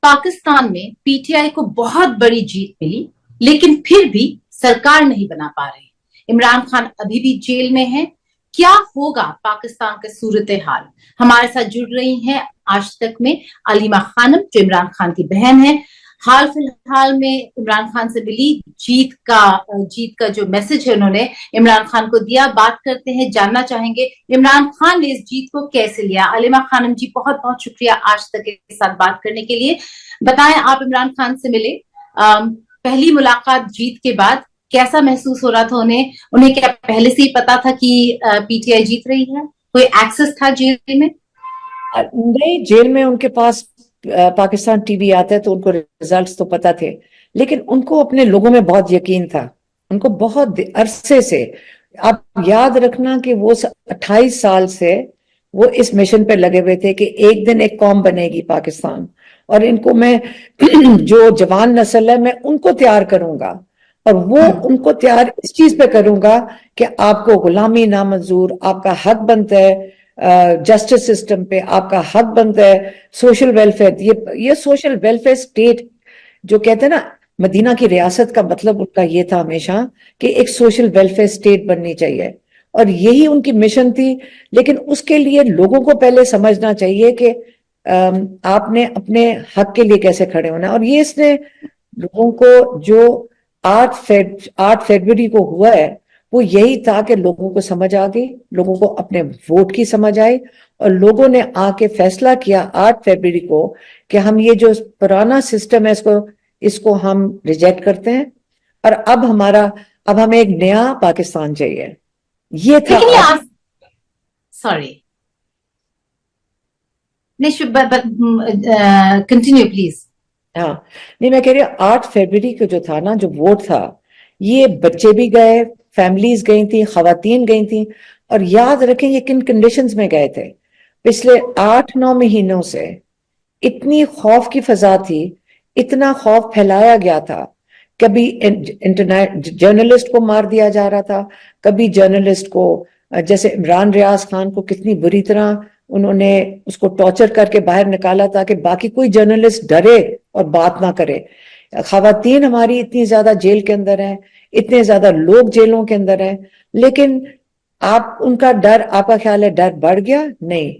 पाकिस्तान में पीटीआई को बहुत बड़ी जीत मिली, लेकिन फिर भी सरकार नहीं बना पा रही। इमरान खान अभी भी जेल में है। क्या होगा पाकिस्तान का सूरत हाल? हमारे साथ जुड़ रही हैं आज तक में अलीमा खानम, जो इमरान खान की बहन है। हाल फिलहाल में इमरान खान से मिली, जीत का जो मैसेज है उन्होंने इमरान खान को दिया। बात करते हैं, जानना चाहेंगे इमरान खान ने इस जीत को कैसे लिया। अलीमा खानम जी, बहुत बहुत शुक्रिया आज तक के साथ बात करने के लिए। बताएं, आप इमरान खान से मिले, पहली मुलाकात जीत के बाद कैसा महसूस हो रहा था उन्हें? उन्हें क्या पहले से ही पता था कि पीटीआई जीत रही है? कोई एक्सेस था जेल में? नहीं, जेल में उनके पास पाकिस्तान टीवी आता है तो उनको रिजल्ट्स तो पता थे, लेकिन उनको अपने लोगों में बहुत यकीन था। उनको बहुत अरसे से, आप याद रखना कि वो 28 साल से वो इस मिशन पे लगे हुए थे कि एक दिन एक कौम बनेगी पाकिस्तान, और इनको मैं जो जवान नस्ल है मैं उनको तैयार करूंगा, और वो उनको तैयार इस चीज पे करूंगा कि आपको गुलामी ना मंजूर, आपका हक बनता है जस्टिस सिस्टम पे, आपका हक बनता है सोशल वेलफेयर। ये सोशल वेलफेयर स्टेट जो कहते हैं ना, मदीना की रियासत का मतलब उनका ये था हमेशा कि एक सोशल वेलफेयर स्टेट बननी चाहिए, और यही उनकी मिशन थी। लेकिन उसके लिए लोगों को पहले समझना चाहिए कि आपने अपने हक के लिए कैसे खड़े होना है। और ये इसने लोगों को जो 8 फरवरी को हुआ है, वो यही था कि लोगों को समझ आ गई, लोगों को अपने वोट की समझ आई, और लोगों ने आके फैसला किया 8 फरवरी को कि हम ये जो पुराना सिस्टम है इसको इसको हम रिजेक्ट करते हैं, और अब हमें एक नया पाकिस्तान चाहिए। ये था। लेकिन ये सॉरी, कंटिन्यू प्लीज। हाँ, नहीं, मैं कह रही हूँ 8 फरवरी को जो था ना, जो वोट था, ये बच्चे भी गए, फैमिलीज गई थी, खवातीन गई थी। और याद रखें ये किन कंडीशंस में गए थे। पिछले 8-9 महीनों से इतनी खौफ की फजा थी, इतना खौफ फैलाया गया था। कभी इंटरनेट जर्नलिस्ट को मार दिया जा रहा था, कभी जर्नलिस्ट को, जैसे इमरान रियाज खान को कितनी बुरी तरह उन्होंने उसको टॉर्चर करके बाहर निकाला था कि बाकी कोई जर्नलिस्ट डरे और बात ना करे। खवातीन हमारी इतनी ज्यादा जेल के अंदर हैं, इतने ज्यादा लोग जेलों के अंदर हैं, लेकिन आप उनका डर, आपका ख्याल है डर बढ़ गया? नहीं,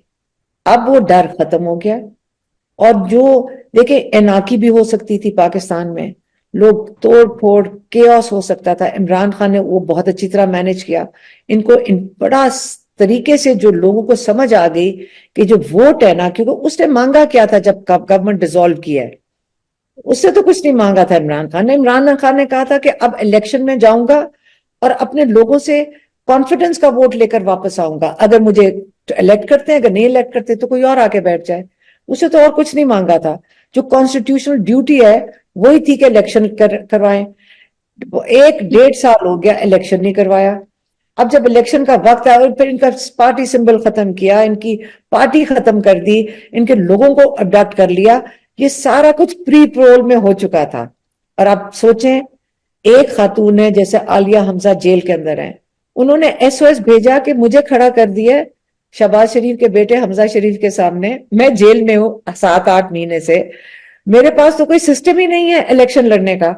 अब वो डर खत्म हो गया। और जो देखिए, एनाकी भी हो सकती थी पाकिस्तान में, लोग तोड़ फोड़, केओस हो सकता था। इमरान खान ने वो बहुत अच्छी तरह मैनेज किया। इनको बड़ा तरीके से जो लोगों को समझ आ गई कि जो वोट है ना, क्योंकि उसने मांगा क्या था जब गवर्नमेंट डिसॉल्व किया है, उससे तो कुछ नहीं मांगा था इमरान खान ने। इमरान खान ने कहा था कि अब इलेक्शन में जाऊंगा और अपने लोगों से कॉन्फिडेंस का वोट लेकर वापस आऊंगा। अगर मुझे इलेक्ट करते हैं, अगर नहीं इलेक्ट करते तो कोई और आके बैठ जाए। उसे तो और कुछ नहीं मांगा था। जो कॉन्स्टिट्यूशनल ड्यूटी है वही थी कि इलेक्शन करवाएं। 1-1.5 साल हो गया, इलेक्शन नहीं करवाया। अब जब इलेक्शन का वक्त आया और फिर इनका पार्टी सिंबल खत्म किया, इनकी पार्टी खत्म कर दी, इनके लोगों को अडॉप्ट कर लिया, ये सारा कुछ प्री पोल में हो चुका था। और आप सोचें, एक खातून है जैसे आलिया हमजा जेल के अंदर है, उन्होंने एसओएस भेजा कि मुझे खड़ा कर दिया शहबाज शरीफ के बेटे हमजा शरीफ के सामने, मैं जेल में हूं 7-8 महीने से, मेरे पास तो कोई सिस्टम ही नहीं है इलेक्शन लड़ने का।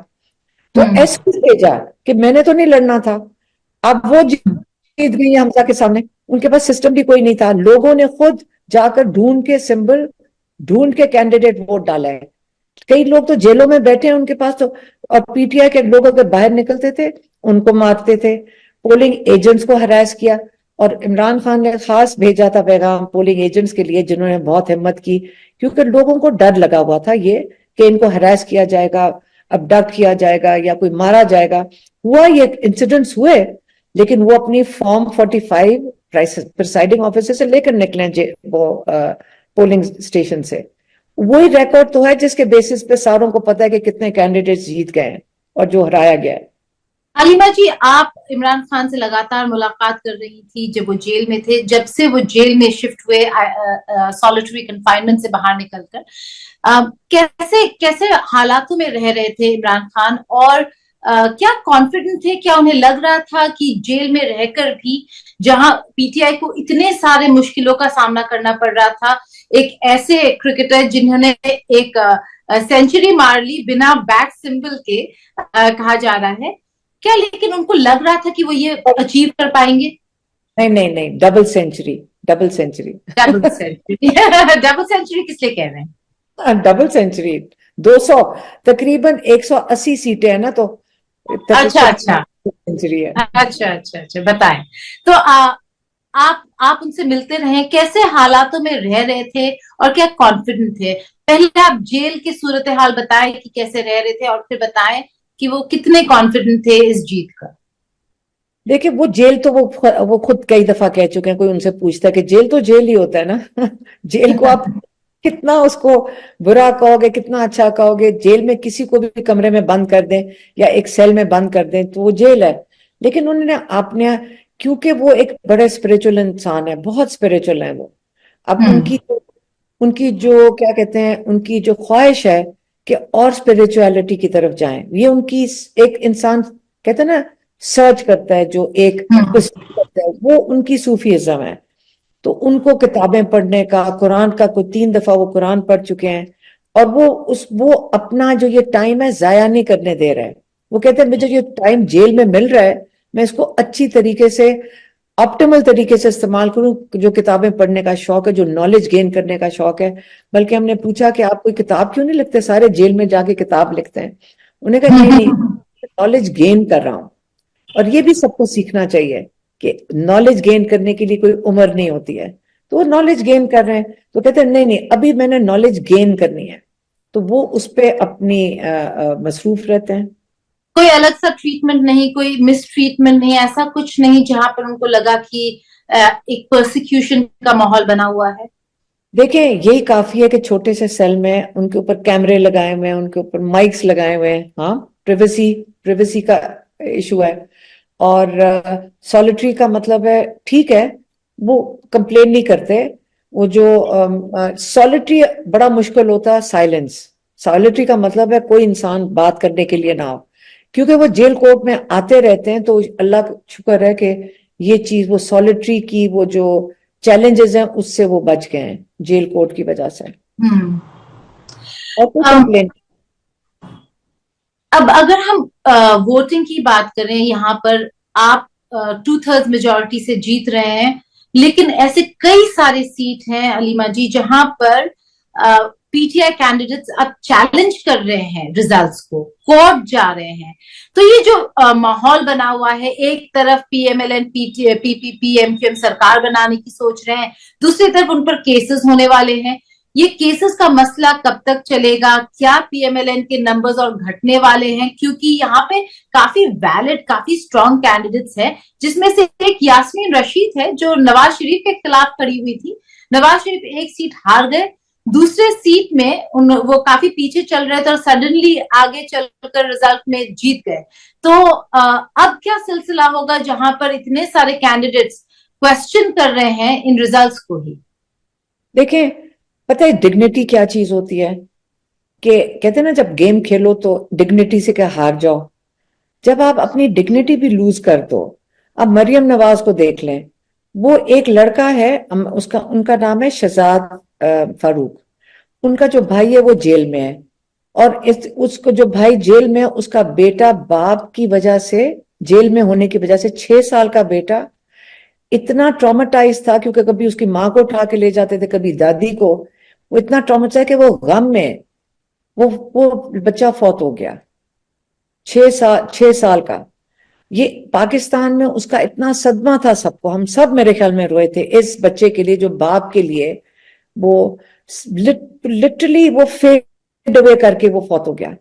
तो एसओएस भेजा कि मैंने तो नहीं लड़ना था। अब वो जीत गई हमजा के सामने, उनके पास सिस्टम भी कोई नहीं था। लोगों ने खुद जाकर ढूंढ के सिंबल, ढूंढ के कैंडिडेट वोट डाला है। कई लोग तो जेलों में बैठे हैं उनके पास तो। और पीटीआई के लोग अगर बाहर निकलते थे उनको मारते थे, पोलिंग एजेंट्स को हरास किया। और इमरान खान ने खास भेजा था पैगाम पोलिंग एजेंट्स के लिए, जिन्होंने बहुत हिम्मत की, क्योंकि लोगों को डर लगा हुआ था ये कि इनको हरास किया जाएगा, अबडक्ट किया जाएगा या कोई मारा जाएगा। हुआ, ये इंसिडेंट्स हुए, लेकिन वो अपनी फॉर्म 45 प्रिसाइडिंग ऑफिसर से लेकर निकले वो पोलिंग स्टेशन से। वही रिकॉर्ड तो है जिसके बेसिस पे सारों को पता है कि कितने कैंडिडेट्स जीत गए हैं और जो हराया गया है। अलीमा जी, आप इमरान खान से लगातार मुलाकात कर रही थी जब वो जेल में थे, जब से वो जेल में शिफ्ट हुए सॉलिटरी कंफाइनमेंट से बाहर निकलकर, कैसे कैसे हालातों में रह रहे थे इमरान खान? और क्या कॉन्फिडेंट थे? क्या उन्हें लग रहा था कि जेल में रहकर भी, जहां पीटीआई को इतने सारे मुश्किलों का सामना करना पड़ रहा था, एक ऐसे क्रिकेटर जिन्होंने एक सेंचुरी मार ली बिना बैट सिंबल के, कहा जा रहा है क्या, लेकिन उनको लग रहा था कि वो ये अचीव कर पाएंगे? नहीं नहीं नहीं, double century, double century. Double century double century किस लिए कह रहे हैं? डबल सेंचुरी, 200, तकरीबन 180 सीटें हैं ना, तो अच्छा अच्छा। सेंचुरी है। अच्छा अच्छा अच्छा, बताएं। तो आप उनसे मिलते रहे, कैसे हालातों में रह रहे थे और क्या कॉन्फिडेंट थे? पहले आप जेल की सूरत हाल बताएं कि कैसे रह रहे थे, और फिर बताएं कि वो कितने कॉन्फिडेंट थे इस जीत का। देखिए, वो जेल तो वो खुद कई दफा कह चुके हैं, कोई उनसे पूछता है कि जेल तो जेल ही होता है ना। जेल को आप कितना उसको बुरा कहोगे, कितना अच्छा कहोगे, जेल में किसी को भी कमरे में बंद कर दें या एक सेल में बंद कर दें तो वो जेल है। लेकिन उन्होंने आपने, क्योंकि वो एक बड़े स्पिरिचुअल इंसान है, बहुत स्पिरिचुअल है वो, अब हम्म उनकी जो क्या कहते हैं, उनकी जो ख्वाहिश है कि और स्पिरिचुअलिटी की तरफ जाएं, ये उनकी एक इंसान कहते हैं ना, सर्च करता है, जो एक हम्म कुछ करता है, वो उनकी सूफीज्म है। तो उनको किताबें पढ़ने का, कुरान का कोई 3 दफा वो कुरान पढ़ चुके हैं, और वो अपना जो ये टाइम है जाया नहीं करने दे रहे हैं। वो कहते हैं मुझे ये टाइम जेल में मिल रहा है, मैं इसको अच्छी तरीके से, ऑप्टिमल तरीके से इस्तेमाल करूं। जो किताबें पढ़ने का शौक है, जो नॉलेज गेन करने का शौक है, बल्कि हमने पूछा कि आप कोई किताब क्यों नहीं लिखते, सारे जेल में जाके किताब लिखते हैं। उन्हें कहा नहीं नहीं, नॉलेज गेन कर रहा हूं। और ये भी सबको सीखना चाहिए कि नॉलेज गेन करने के लिए कोई उम्र नहीं होती है। तो वो नॉलेज गेन कर रहे हैं, तो कहते हैं नहीं नहीं, अभी मैंने नॉलेज गेन करनी है, तो वो उस पर अपनी मसरूफ रहते हैं। कोई अलग सा ट्रीटमेंट नहीं, कोई मिस ट्रीटमेंट नहीं, ऐसा कुछ नहीं जहां पर उनको लगा कि एक प्रोसिक्यूशन का माहौल बना हुआ है? देखिए, यही काफी है कि छोटे से सेल में उनके ऊपर कैमरे लगाए हुए हैं, उनके ऊपर माइक्स लगाए हुए हैं। हाँ, प्रिवेसी, प्रिवेसी का इशू है। और सॉलिटरी का मतलब है, ठीक है, वो कंप्लेन नहीं करते। वो जो सॉलिटरी बड़ा मुश्किल होता है, साइलेंस। सॉलिटरी का मतलब है कोई इंसान बात करने के लिए ना हो, क्योंकि वो जेल कोर्ट में आते रहते हैं, तो अल्लाह का शुक्र है कि ये चीज, वो सॉलिटरी की वो जो चैलेंजेस हैं उससे वो बच गए हैं जेल कोर्ट की वजह से। हम्म। और कोई अम, कंप्लेन। अब अगर हम वोटिंग की बात करें, यहाँ पर आप 2/3 मेजोरिटी से जीत रहे हैं, लेकिन ऐसे कई सारे सीट हैं अलीमा जी जहां पर पीटीआई कैंडिडेट्स अब चैलेंज कर रहे हैं रिजल्ट्स को, कोर्ट जा रहे हैं। तो ये जो माहौल बना हुआ है, एक तरफ पीएमएलएन पीपीपी एमक्यूएम सरकार बनाने की सोच रहे हैं, दूसरी तरफ उन पर केसेस होने वाले हैं। ये केसेस का मसला कब तक चलेगा? क्या पीएमएलएन के नंबर्स और घटने वाले हैं? क्योंकि यहाँ पे काफी वैलिड, काफी स्ट्रॉन्ग कैंडिडेट्स हैं, जिसमें से एक यास्मीन रशीद है जो नवाज शरीफ के खिलाफ खड़ी हुई थी। नवाज शरीफ एक सीट हार गए, दूसरे सीट में वो काफी पीछे चल रहे थे और सडनली आगे चलकर रिजल्ट में जीत गए। तो अब क्या सिलसिला होगा जहां पर इतने सारे कैंडिडेट्स क्वेश्चन कर रहे हैं इन रिजल्ट्स को ही? देखिए, पता है डिग्निटी क्या चीज होती है? कि कहते हैं ना, जब गेम खेलो तो डिग्निटी से क्या हार जाओ, जब आप अपनी डिग्निटी भी लूज कर दो। अब मरियम नवाज को देख लें, वो एक लड़का है, उसका उनका नाम है शहजाद फारूक। उनका जो भाई है वो जेल में है, और उसको जो भाई जेल में है, उसका बेटा बाप की वजह से, जेल में होने की वजह से, 6 साल का बेटा इतना ट्रॉमेटाइज था, क्योंकि कभी उसकी माँ को उठा के ले जाते थे, कभी दादी को। वो इतना ट्रॉमेटाइज कि वो गम में, वो बच्चा फौत हो गया। 6 साल का। ये पाकिस्तान में उसका इतना सदमा था, सबको, हम सब मेरे ख्याल में रोए थे इस बच्चे के लिए, जो बाप के लिए वो लिटरली वो फेड अवे करके वो फौत हो गया।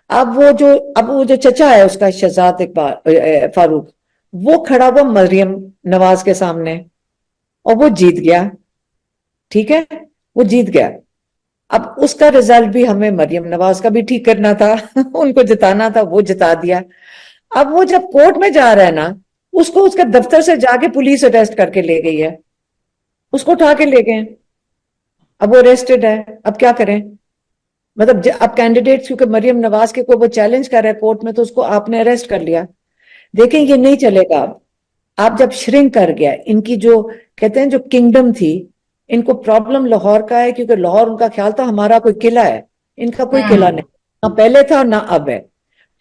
अब वो जो चचा है उसका, शहजाद इकबाल फारूक, वो खड़ा हुआ मरियम नवाज के सामने, और वो जीत गया। ठीक है, वो जीत गया। अब उसका रिजल्ट भी हमें मरियम नवाज का भी ठीक करना था। उनको जिताना था, वो जिता दिया। अब वो जब कोर्ट में जा रहा है ना, उसको उसके दफ्तर से जाके पुलिस अरेस्ट करके ले गई है, उसको उठा के ले गए। अब वो अरेस्टेड है, अब क्या करें? मतलब अब कैंडिडेट, क्योंकि मरियम नवाज के को वो चैलेंज कर रहा है कोर्ट में, तो उसको आपने अरेस्ट कर लिया। देखें, ये नहीं चलेगा। अब आप जब श्रिंक कर गया, इनकी जो कहते हैं जो किंगडम थी, इनको प्रॉब्लम लाहौर का है, क्योंकि लाहौर उनका ख्याल था हमारा कोई किला है, इनका कोई किला नहीं, ना पहले था ना अब है।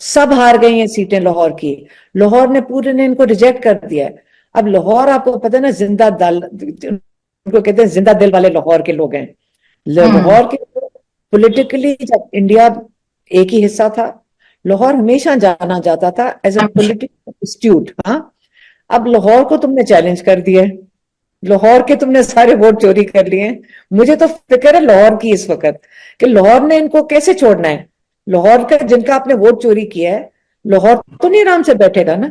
सब हार गई हैं सीटें लाहौर की। लाहौर ने पूरे ने इनको रिजेक्ट कर दिया है। अब लाहौर, आपको पता है ना, जिंदा दल उनको कहते हैं, जिंदा दिल वाले लाहौर के लोग हैं। लाहौर के पॉलिटिकली, जब इंडिया एक ही हिस्सा था, लाहौर हमेशा जाना जाता था एज ए पॉलिटिकल इंस्टीट्यूट। हाँ, अब लाहौर को तुमने चैलेंज कर दिया है, लाहौर के तुमने सारे वोट चोरी कर लिए हैं। मुझे तो फिक्र है लाहौर की इस वक्त, कि लाहौर ने इनको कैसे छोड़ना है। लाहौर का, जिनका आपने वोट चोरी किया है, लाहौर तो नहीं आराम से बैठेगा ना।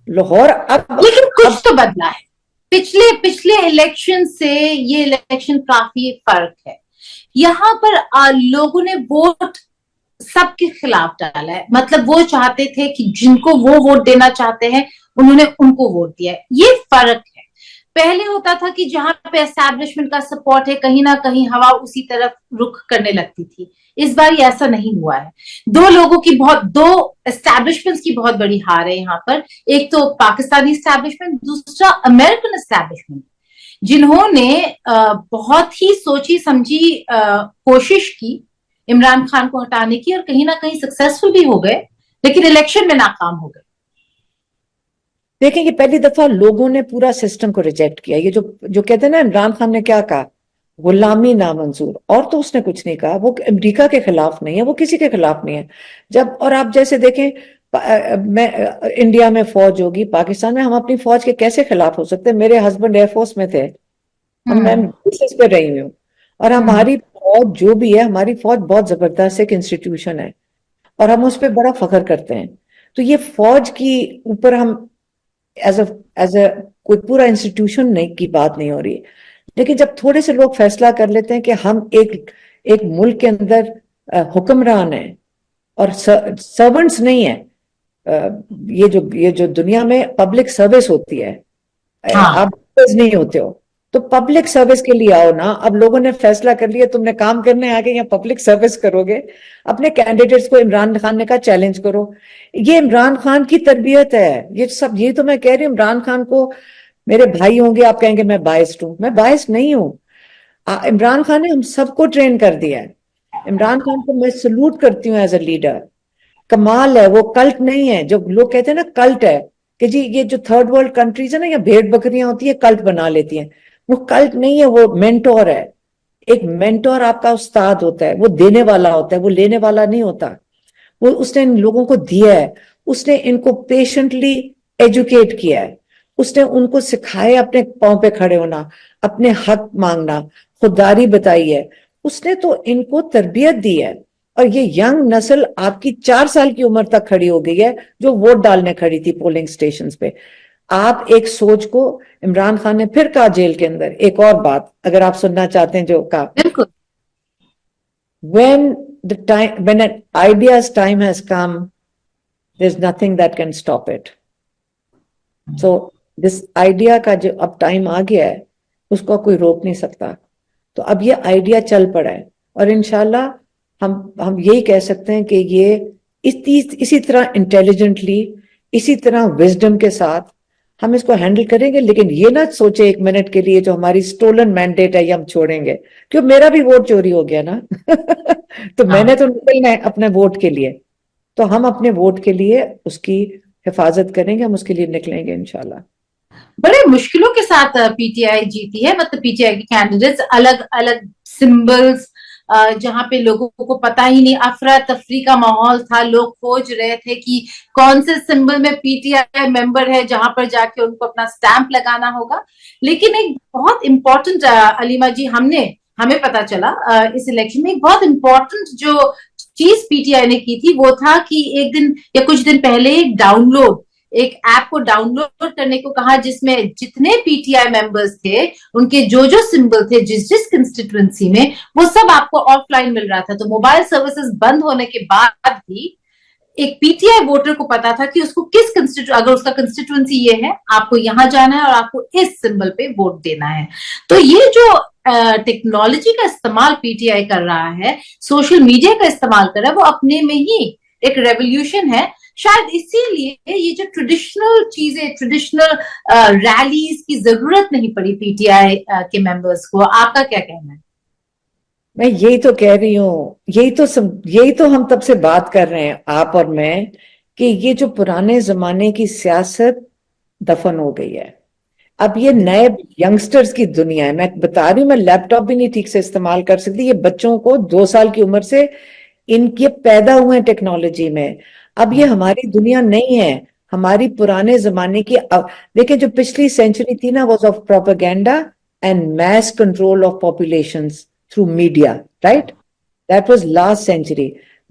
लाहौर अब लेकिन कुछ तो बदला है पिछले पिछले इलेक्शन से, ये इलेक्शन काफी फर्क है। यहाँ पर लोगों ने वोट सबके खिलाफ डाला है, मतलब वो चाहते थे कि जिनको वो वोट देना चाहते हैं उन्होंने उनको वोट दिया है। ये फर्क है। पहले होता था कि जहां पे एस्टैब्लिशमेंट का सपोर्ट है, कहीं ना कहीं हवा उसी तरफ रुख करने लगती थी। इस बार ये ऐसा नहीं हुआ है। दो एस्टैब्लिशमेंट्स की बहुत बड़ी हार है यहाँ पर। एक तो पाकिस्तानी एस्टैब्लिशमेंट, दूसरा अमेरिकन एस्टैब्लिशमेंट, जिन्होंने बहुत ही सोची समझी कोशिश की इमरान खान को हटाने की, और कहीं ना कहीं सक्सेसफुल भी हो गए, लेकिन इलेक्शन में नाकाम हो गए। देखें कि पहली दफा लोगों ने पूरा सिस्टम को रिजेक्ट किया। ये जो जो कहते हैं ना, इमरान खान ने क्या कहा, गुलामी नामंजूर, और तो उसने कुछ नहीं कहा। वो अमेरिका के खिलाफ नहीं है, वो किसी के खिलाफ नहीं है। जब, और आप जैसे देखें, मैं इंडिया में फौज होगी, पाकिस्तान में हम अपनी फौज के कैसे खिलाफ हो सकते हैं। मेरे हस्बैंड एयरफोर्स में थे, हम मैं बेसिस पे रही हूँ, और हमारी फौज जो भी है, हमारी फौज बहुत जबरदस्त एक इंस्टीट्यूशन है, और हम उस पर बड़ा फख्र करते हैं। तो ये फौज की ऊपर हम एज अ कोई पूरा इंस्टीट्यूशन नहीं की बात नहीं हो रही। लेकिन जब थोड़े से लोग फैसला कर लेते हैं कि हम एक मुल्क के अंदर हुक्मरान है और सर्वेंट्स नहीं है, ये जो दुनिया में पब्लिक सर्विस होती है, आप नहीं होते हो, तो पब्लिक सर्विस के लिए आओ ना। अब लोगों ने फैसला कर लिया, तुमने काम करने आगे या पब्लिक सर्विस करोगे। अपने कैंडिडेट्स को, इमरान खान ने कहा, चैलेंज करो। ये इमरान खान की तरबियत है ये सब। ये तो मैं कह रही हूँ, इमरान खान को मेरे भाई होंगे, आप कहेंगे मैं बायस्ड हूं, मैं बायस्ड नहीं हूं। इमरान खान ने हम सबको ट्रेन कर दिया है। इमरान खान को मैं सल्यूट करती हूँ एज अ लीडर। कमाल है, वो कल्ट नहीं है। जो लोग कहते हैं ना कल्ट है, कि जी ये जो थर्ड वर्ल्ड कंट्रीज है ना, या भेड़ बकरियां होती है, कल्ट बना लेती हैं। वो कल्ट नहीं है, वो मेंटोर है। एक मेंटोर आपका उस्ताद होता है, वो देने वाला होता है, वो लेने वाला नहीं होता। वो उसने इन लोगों को दिया है, उसने इनको पेशेंटली एजुकेट किया है, उसने उनको सिखाया अपने पांव पे खड़े होना, अपने हक मांगना, खुददारी बताई है। उसने तो इनको तरबियत दी है। और ये यंग नस्ल आपकी 4 साल की उम्र तक खड़ी हो गई है, जो वोट डालने खड़ी थी पोलिंग स्टेशन पे। आप एक सोच को, इमरान खान ने फिर कहा जेल के अंदर, एक और बात अगर आप सुनना चाहते हैं जो कहा, बिल्कुल। when an idea's time has come, there's nothing that can stop it. So this idea का जो अब टाइम आ गया है, उसको कोई रोक नहीं सकता। तो अब ये आइडिया चल पड़ा है, और इंशाल्लाह हम यही कह सकते हैं कि ये इसी तरह इंटेलिजेंटली, इसी तरह विजडम के साथ हम इसको हैंडल करेंगे। लेकिन ये ना सोचे एक मिनट के लिए जो हमारी स्टोलन मैंडेट है ये हम छोड़ेंगे, क्यों, मेरा भी वोट चोरी हो गया ना। तो मैंने तो निकलना है अपने वोट के लिए, तो हम अपने वोट के लिए उसकी हिफाजत करेंगे, हम उसके लिए निकलेंगे इंशाल्लाह। बड़े मुश्किलों के साथ पीटीआई जीती है, मतलब पीटीआई के कैंडिडेट्स, अलग अलग सिंबल्स, जहां पे लोगों को पता ही नहीं, अफरा तफरी का माहौल था। लोग खोज रहे थे कि कौन से सिंबल में पीटीआई मेंबर है, जहां पर जाके उनको अपना स्टैंप लगाना होगा। लेकिन एक बहुत इंपॉर्टेंट, अलीमा जी, हमें पता चला इस इलेक्शन में एक बहुत इंपॉर्टेंट जो चीज पीटीआई ने की थी, वो था कि एक दिन या कुछ दिन पहले एक ऐप को डाउनलोड करने को कहा, जिसमें जितने पीटीआई मेंबर्स थे, उनके जो जो सिंबल थे जिस जिस कंस्टिट्यूएंसी में, वो सब आपको ऑफलाइन मिल रहा था। तो मोबाइल सर्विसेज बंद होने के बाद भी एक पीटीआई वोटर को पता था कि उसको अगर उसका कंस्टिट्यूएंसी ये है, आपको यहां जाना है और आपको इस सिंबल पे वोट देना है। तो ये जो टेक्नोलॉजी का इस्तेमाल पीटीआई कर रहा है, सोशल मीडिया का इस्तेमाल कर रहा है, वो अपने में ही एक रेवोल्यूशन है। शायद इसीलिए ये जो ट्रेडिशनल चीजें, ट्रेडिशनल रैलीज की जरूरत नहीं पड़ी पीटीआई के मेंबर्स को। आपका क्या कहना है? मैं यही तो कह रही हूँ, यही तो हम तब से बात कर रहे हैं आप और मैं, कि ये जो पुराने जमाने की सियासत दफन हो गई है। अब ये नए यंगस्टर्स की दुनिया है। मैं बता रही हूँ, मैं लैपटॉप भी नहीं ठीक से इस्तेमाल कर सकती। ये बच्चों को 2 साल की उम्र से इनके पैदा हुए टेक्नोलॉजी में। अब ये हमारी दुनिया नहीं है, हमारी पुराने जमाने की। देखिए, जो पिछली सेंचुरी थी ना, was of propaganda and mess control of populations through media, right? That was last century.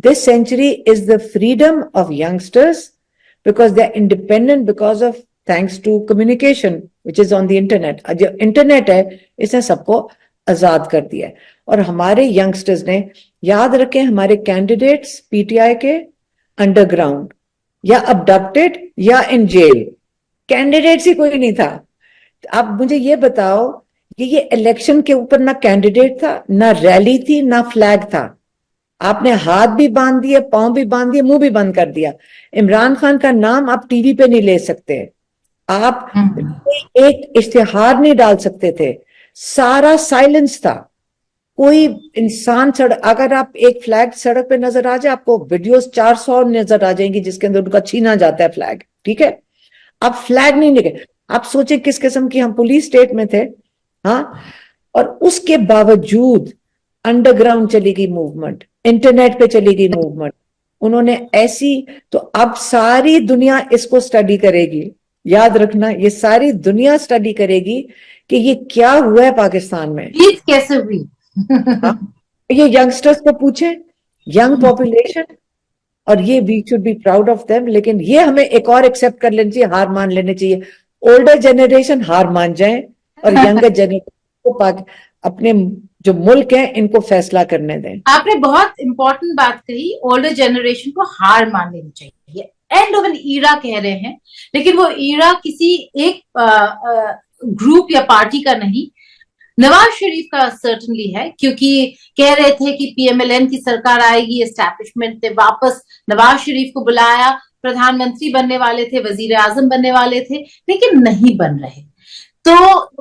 This century is the freedom of youngsters because they're independent because of thanks to communication, which is on the internet. जो internet है, इसने सबको आजाद कर दिया है। और हमारे youngsters ने, याद रखें, हमारे कैंडिडेट्स पीटीआई के अंडरग्राउंड या अबडक्टेड या इन जेल, कैंडिडेट्स ही कोई नहीं था। अब मुझे ये बताओ कि ये इलेक्शन के ऊपर ना कैंडिडेट था, ना रैली थी, ना फ्लैग था। आपने हाथ भी बांध दिए, पांव भी बांध दिए, मुंह भी बंद कर दिया। इमरान खान का नाम आप टीवी पे नहीं ले सकते, आप एक इश्तिहार नहीं डाल सकते थे, सारा साइलेंस था। कोई इंसान सड़क, अगर आप एक फ्लैग सड़क पे नजर आ जाए, आपको वीडियोस 400 नजर आ जाएंगी जिसके अंदर उनका छीना जाता है फ्लैग, ठीक है। अब फ्लैग नहीं निकले। आप सोचे किस किस्म की हम पुलिस स्टेट में थे, हाँ। और उसके बावजूद अंडरग्राउंड चली गई मूवमेंट, इंटरनेट पे चली गई मूवमेंट। उन्होंने ऐसी, तो अब सारी दुनिया इसको स्टडी करेगी। याद रखना, ये सारी दुनिया स्टडी करेगी कि ये क्या हुआ है पाकिस्तान में, जीत कैसे हुई। हाँ? ये यंगस्टर्स को पूछे, यंग पॉपुलेशन, और ये we should be proud of them. लेकिन ये हमें एक और एक्सेप्ट कर लेना चाहिए, हार मान लेने चाहिए। ओल्डर जनरेशन हार मान जाए और यंगर जनरेशन को अपने जो मुल्क है इनको फैसला करने दें। आपने बहुत इंपॉर्टेंट बात कही, ओल्डर जनरेशन को हार मान लेनी चाहिए। एंड ऑफ एन ईरा कह रहे हैं, लेकिन वो ईरा किसी एक ग्रुप या पार्टी का नहीं, नवाज शरीफ का सर्टनली है। क्योंकि कह रहे थे कि पीएमएलएन की सरकार आएगी, एस्टैब्लिशमेंट ने वापस नवाज शरीफ को बुलाया, प्रधानमंत्री बनने वाले थे, वजीर आजम बनने वाले थे, लेकिन नहीं बन रहे। तो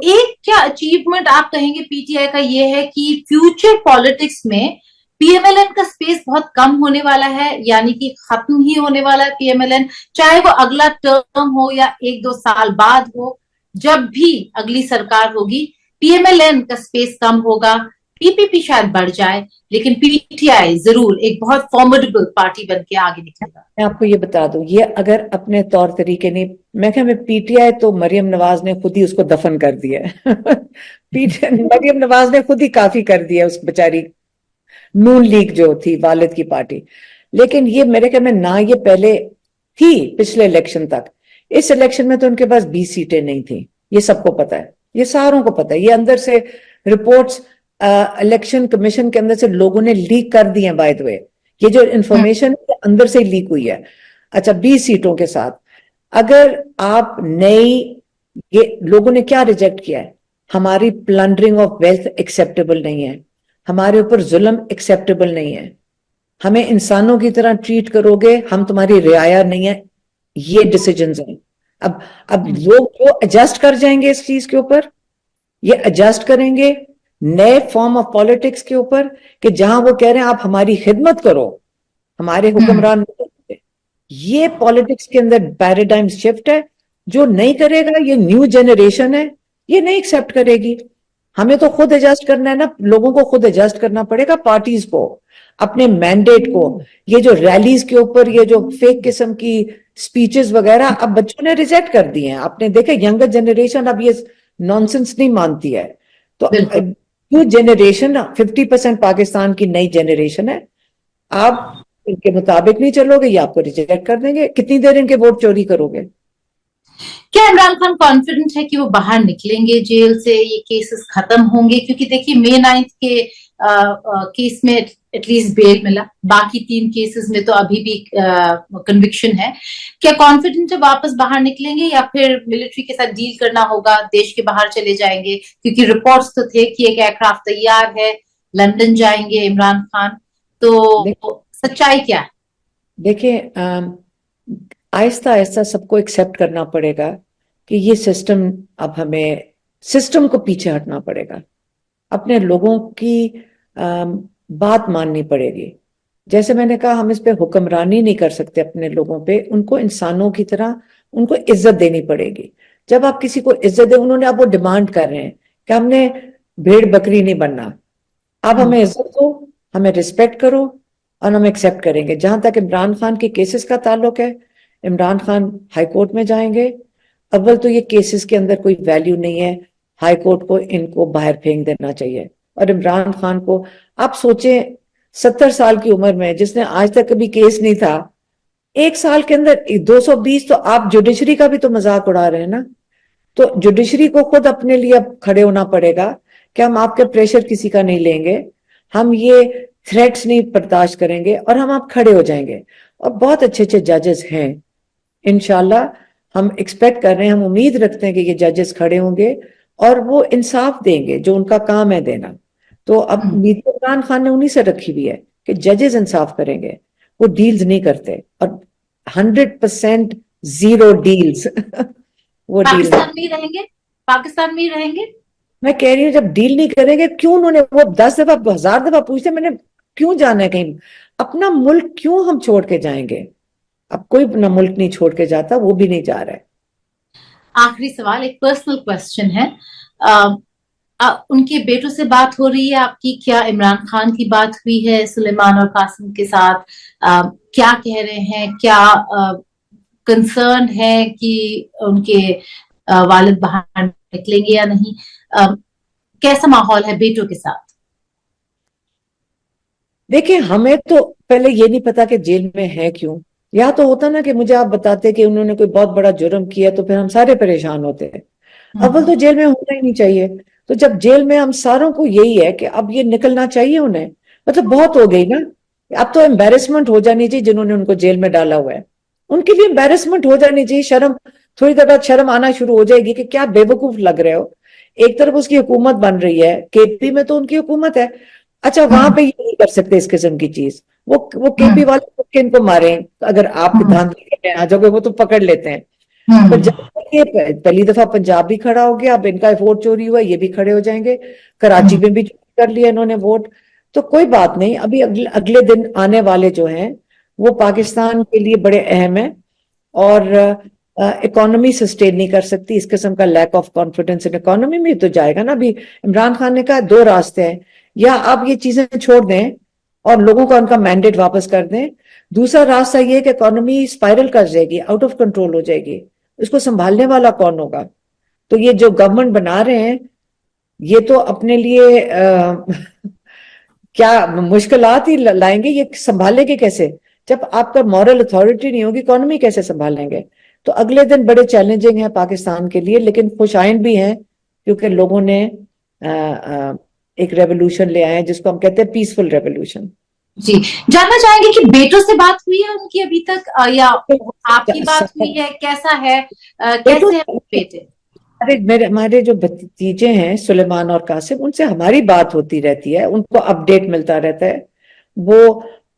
एक क्या अचीवमेंट आप कहेंगे पीटीआई का ये है कि फ्यूचर पॉलिटिक्स में पीएमएलएन का स्पेस बहुत कम होने वाला है, यानी कि खत्म ही होने वाला है पीएमएलएन, चाहे वो अगला टर्म हो या 1-2 साल बाद हो, जब भी अगली सरकार होगी पीएमएलएन का स्पेस कम होगा, पीपीपी शायद बढ़ जाए, लेकिन पीटीआई जरूर एक बहुत फॉर्मिडेबल पार्टी बन के आगे निकलेगा। मैं आपको ये बता दूं, ये अगर अपने तौर तरीके नहीं, मैं क्या, मैं पीटीआई तो मरियम नवाज ने खुद ही उसको दफन कर दिया है। मरियम नवाज ने खुद ही काफी कर दिया उस बेचारी नून लीग जो थी, वालिद की पार्टी। लेकिन ये मेरे ख्याल में ना, ये पहले थी पिछले इलेक्शन तक। इस इलेक्शन में तो उनके पास 20 सीटें नहीं थी, ये सबको पता है, ये सारों को पता है। ये अंदर से रिपोर्ट्स इलेक्शन कमीशन के अंदर से लोगों ने लीक कर दी है, बाय द वे। ये जो इंफॉर्मेशन अंदर से लीक हुई है। अच्छा, 20 सीटों के साथ अगर आप नई, ये लोगों ने क्या रिजेक्ट किया है, हमारी प्लंडरिंग ऑफ वेल्थ एक्सेप्टेबल नहीं है, हमारे ऊपर जुल्म एक्सेप्टेबल नहीं है, हमें इंसानों की तरह ट्रीट करोगे, हम तुम्हारी रियाया नहीं है, ये डिसीजंस हैं। अब लोग जो एडजस्ट कर जाएंगे इस चीज के ऊपर, ये एडजस्ट करेंगे नए फॉर्म ऑफ पॉलिटिक्स के ऊपर, कि जहां वो कह रहे हैं आप हमारी खिदमत करो, हमारे हुक्मरान। ये पॉलिटिक्स के अंदर पैराडाइम शिफ्ट है। जो नहीं करेगा, ये न्यू जनरेशन है, ये नहीं एक्सेप्ट करेगी। हमें तो खुद एडजस्ट करना है ना, लोगों को खुद एडजस्ट करना पड़ेगा, पार्टीज को, अपने मैंडेट को। ये जो रैलीज के ऊपर ये जो फेक किस्म की स्पीचेस वगैरह अब बच्चों ने रिजेक्ट कर दिए हैं। आपने देखे, यंगर जनरेशन अब ये नॉनसेंस नहीं मानती है। तो न्यू जनरेशन 50% पाकिस्तान की नई जनरेशन है। आप इनके मुताबिक नहीं चलोगे, ये आपको रिजेक्ट कर देंगे। कितनी देर इनके वोट चोरी करोगे? क्या इमरान खान कॉन्फिडेंट है कि वो बाहर निकलेंगे जेल से, ये केसेस खत्म होंगे? क्योंकि देखिए May 9 के केस में एटलीस्ट बेल मिला, बाकी 3 केसेस में तो अभी भी कन्विक्शन है। क्या कॉन्फिडेंट है वापस बाहर निकलेंगे, या फिर मिलिट्री के साथ डील करना होगा, देश के बाहर चले जाएंगे? क्योंकि रिपोर्ट्स तो थे कि एक एयरक्राफ्ट तैयार है, लंदन जाएंगे इमरान खान। तो सच्चाई क्या है? देखिए, आहिस्ता आहिस्ता सबको एक्सेप्ट करना पड़ेगा कि ये सिस्टम, अब हमें सिस्टम को पीछे हटना पड़ेगा, अपने लोगों की बात माननी पड़ेगी। जैसे मैंने कहा, हम इस पे हुक्मरानी नहीं कर सकते अपने लोगों पे, उनको इंसानों की तरह उनको इज्जत देनी पड़ेगी। जब आप किसी को इज्जत दे, उन्होंने, अब वो डिमांड कर रहे हैं कि हमने भेड़ बकरी नहीं बनना, आप हमें इज्जत दो, हमें रिस्पेक्ट करो और हम एक्सेप्ट करेंगे। जहां तक इमरान खान के केसेस का ताल्लुक है, इमरान खान हाई कोर्ट में जाएंगे। अव्वल तो ये केसेस के अंदर कोई वैल्यू नहीं है, हाई कोर्ट को इनको बाहर फेंक देना चाहिए। और इमरान खान को, आप सोचें, 70 साल की उम्र में जिसने आज तक कभी केस नहीं था, 1 साल के अंदर 220, तो आप जुडिशरी का भी तो मजाक उड़ा रहे हैं ना। तो जुडिशरी को खुद अपने लिए अब खड़े होना पड़ेगा कि हम आपके प्रेशर किसी का नहीं लेंगे, हम ये थ्रेट्स नहीं बर्दाश्त करेंगे, और हम आप खड़े हो जाएंगे। और बहुत अच्छे अच्छे जजेस हैं, इंशाल्लाह हम एक्सपेक्ट कर रहे हैं, हम उम्मीद रखते हैं कि ये जजेस खड़े होंगे और वो इंसाफ देंगे जो उनका काम है देना। तो अब उम्मीद इमरान खान ने उन्हीं से रखी हुई है कि जजेस इंसाफ करेंगे, वो डील्स नहीं करते, और 100% जीरो डील्स वो डील पाकिस्तान में ही रहेंगे, पाकिस्तान में ही रहेंगे। मैं कह रही हूँ, जब डील नहीं करेंगे, क्यों उन्होंने वो 10 दफा 1000 दफा पूछते, मैंने क्यों जाना है कहीं, अपना मुल्क क्यों हम छोड़ के जाएंगे? अब कोई अपना मुल्क नहीं छोड़ के जाता, वो भी नहीं जा रहा है। आखिरी सवाल, एक पर्सनल क्वेश्चन है। उनके बेटों से बात हो रही है आपकी? क्या इमरान खान की बात हुई है सुलेमान और कासिम के साथ? क्या कह रहे हैं? क्या कंसर्न है कि उनके वालिद बाहर निकलेंगे या नहीं? कैसा माहौल है बेटों के साथ? देखिए, हमें तो पहले ये नहीं पता कि जेल में है क्यों। या तो होता ना कि मुझे आप बताते कि उन्होंने कोई बहुत बड़ा जुर्म किया, तो फिर हम सारे परेशान होते हैं। अव्वल तो जेल में होना ही नहीं चाहिए। तो जब जेल में, हम सारों को यही है कि अब ये निकलना चाहिए उन्हें, मतलब बहुत हो गई ना। अब तो एम्बेरसमेंट हो जानी चाहिए जिन्होंने उनको जेल में डाला हुआ है, उनकी भी एम्बेरसमेंट हो जानी चाहिए। शर्म, थोड़ी देर बाद शर्म आना शुरू हो जाएगी कि क्या बेवकूफ लग रहे हो। एक तरफ उसकी हुकूमत बन रही है, केपी में तो उनकी हुकूमत है। अच्छा, वहां पे ये नहीं कर सकते इस किस्म की चीज। वो केपी वाले तो इनको मारे, अगर आप धांधली करने आ जाओगे वो तो पकड़ लेते हैं। पर जब ये पहली दफा पंजाब भी खड़ा हो गया, अब इनका वोट चोरी हुआ, ये भी खड़े हो जाएंगे। कराची में भी चोरी कर लिया इन्होंने वोट। तो कोई बात नहीं, अभी अगले दिन आने वाले जो हैं वो पाकिस्तान के लिए बड़े अहम है। और इकोनॉमी सस्टेन नहीं कर सकती, इस किस्म का lack of confidence in economy में तो जाएगा ना। अभी इमरान खान ने कहा 2 रास्ते हैं, या आप ये चीजें छोड़ दें और लोगों का उनका मैंडेट वापस कर दें। दूसरा रास्ता ये कि इकोनॉमी स्पाइरल कर जाएगी, आउट ऑफ कंट्रोल हो जाएगी, इसको संभालने वाला कौन होगा? तो ये जो गवर्नमेंट बना रहे हैं, ये तो अपने लिए क्या मुश्किलात ही लाएंगे, ये संभालेंगे कैसे? जब आपका मॉरल अथॉरिटी नहीं होगी, इकोनॉमी कैसे संभालेंगे? तो अगले दिन बड़े चैलेंजिंग है पाकिस्तान के लिए, लेकिन खुशाइंद भी हैं, क्योंकि लोगों ने एक रेवोल्यूशन ले आए हैं जिसको हम कहते हैं पीसफुल रेवोल्यूशन। जी, जानना चाहेंगे कि बेटों से बात हुई है उनकी अभी तक, या आपकी बात हुई है? कैसा है, कैसे है बेटे? हमारे जो भतीजे हैं सुलेमान और कासिम, उनसे हमारी बात होती रहती है, उनको अपडेट मिलता रहता है। वो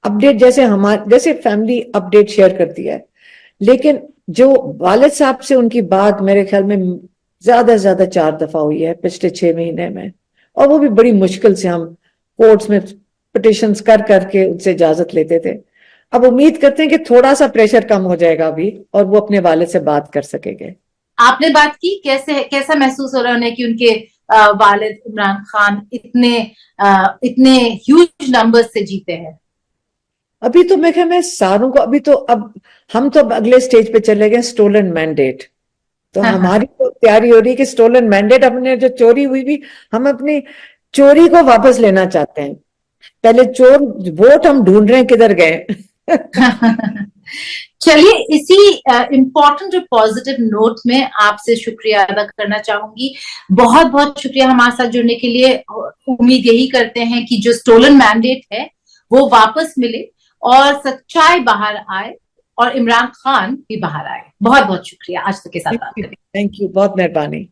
अपडेट जैसे फैमिली अपडेट शेयर करती है। लेकिन जो वालिद साहब से उनकी बात मेरे ख्याल में ज्यादा से ज्यादा 4 दफा हुई है पिछले 6 महीने में, और वो भी बड़ी मुश्किल से हम कोर्ट्स में पिटिशंस कर करके उनसे इजाजत लेते थे। अब उम्मीद करते हैं कि थोड़ा सा प्रेशर कम हो जाएगा अभी, और वो अपने वालिद से बात कर सकेंगे। आपने बात की? कैसा महसूस हो रहा है उन्हें कि उनके वालिद इमरान खान इतने ह्यूज नंबर्स से जीते हैं? अभी तो मैं क्या, मैं सारों को, अभी तो अब हम तो अब अगले स्टेज पे चले गए, स्टोलन मैंडेट। तो हमारी तो तैयारी हो रही है कि स्टोलन मैंडेट, अपने जो चोरी हुई भी, हम अपनी चोरी को वापस लेना चाहते हैं। पहले चोर वोट हम ढूंढ रहे हैं किधर गए। चलिए, इसी इम्पोर्टेंट और पॉजिटिव नोट में आपसे शुक्रिया अदा करना चाहूंगी। बहुत बहुत शुक्रिया हमारे साथ जुड़ने के लिए। उम्मीद यही करते हैं कि जो स्टोलन मैंडेट है वो वापस मिले और सच्चाई बाहर आए और इमरान खान भी बाहर आए। बहुत बहुत शुक्रिया आज तक के साथ बात करने। थैंक यू, बहुत मेहरबानी।